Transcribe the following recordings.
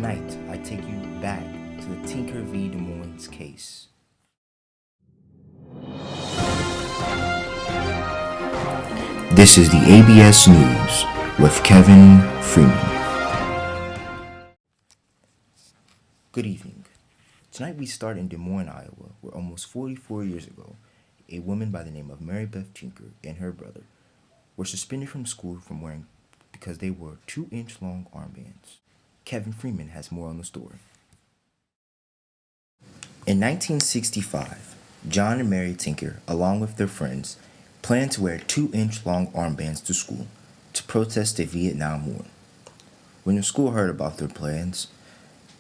Tonight, I take you back to the Tinker v. Des Moines case. This is the ABS News with Kevin Freeman. Good evening. Tonight we start in Des Moines, Iowa, where almost 44 years ago, a woman by the name of Mary Beth Tinker and her brother were suspended from school because they wore 2-inch long armbands. Kevin Freeman has more on the story. In 1965, John and Mary Tinker, along with their friends, planned to wear 2-inch long armbands to school to protest the Vietnam War. When the school heard about their plans,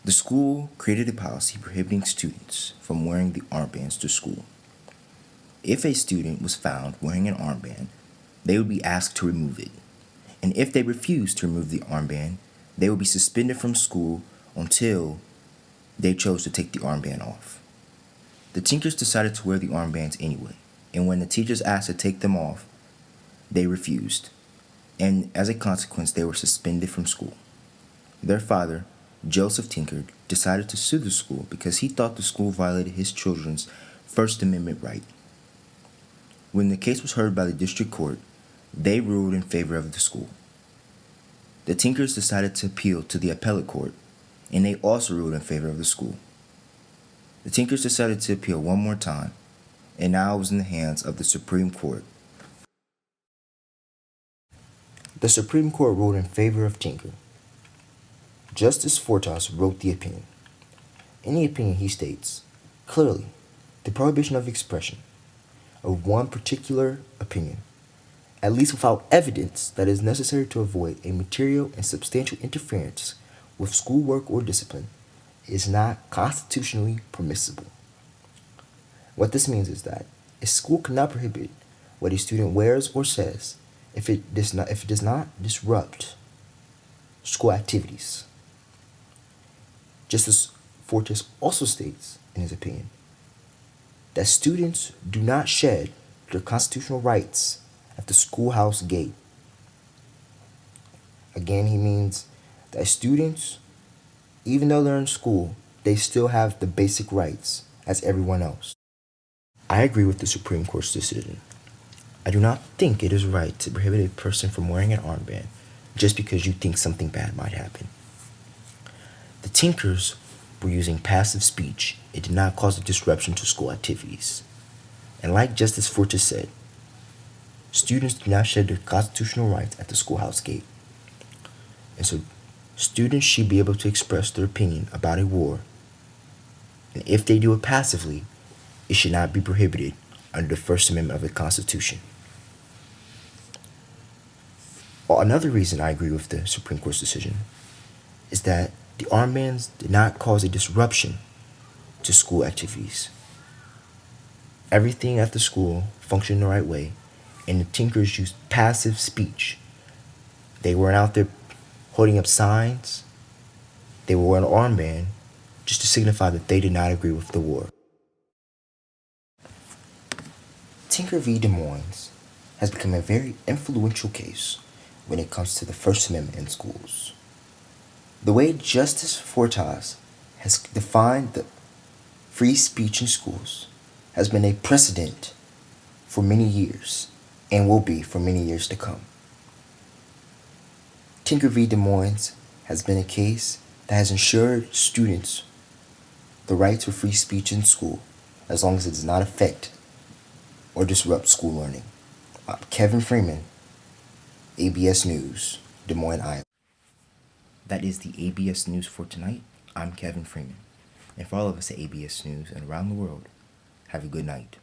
the school created a policy prohibiting students from wearing the armbands to school. If a student was found wearing an armband, they would be asked to remove it. And if they refused to remove the armband, they would be suspended from school until they chose to take the armband off. The Tinkers decided to wear the armbands anyway, and when the teachers asked to take them off, they refused. And as a consequence, they were suspended from school. Their father, Joseph Tinker, decided to sue the school because he thought the school violated his children's First Amendment right. When the case was heard by the district court, they ruled in favor of the school. The Tinkers decided to appeal to the appellate court, and they also ruled in favor of the school. The Tinkers decided to appeal one more time, and now it was in the hands of the Supreme Court. The Supreme Court ruled in favor of Tinker. Justice Fortas wrote the opinion. In the opinion, he states, clearly, the prohibition of expression of one particular opinion, at least without evidence that is necessary to avoid a material and substantial interference with schoolwork or discipline, is not constitutionally permissible. What this means is that a school cannot prohibit what a student wears or says if it does not disrupt school activities. Justice Fortas also states, in his opinion, that students do not shed their constitutional rights at the schoolhouse gate. Again, he means that students, even though they're in school, they still have the basic rights as everyone else. I agree with the Supreme Court's decision. I do not think it is right to prohibit a person from wearing an armband just because you think something bad might happen. The Tinkers were using passive speech. It did not cause a disruption to school activities. And like Justice Fortas said, students do not shed their constitutional rights at the schoolhouse gate. And so students should be able to express their opinion about a war. And if they do it passively, it should not be prohibited under the First Amendment of the Constitution. Another reason I agree with the Supreme Court's decision is that the armbands did not cause a disruption to school activities. Everything at the school functioned the right way, and the Tinkers used passive speech. They weren't out there holding up signs. They wore an armband just to signify that they did not agree with the war. Tinker v. Des Moines has become a very influential case when it comes to the First Amendment in schools. The way Justice Fortas has defined the free speech in schools has been a precedent for many years and will be for many years to come. Tinker v. Des Moines has been a case that has ensured students the right to free speech in school as long as it does not affect or disrupt school learning. Kevin Freeman, ABS News, Des Moines, Iowa. That is the ABS News for tonight. I'm Kevin Freeman. And for all of us at ABS News and around the world, have a good night.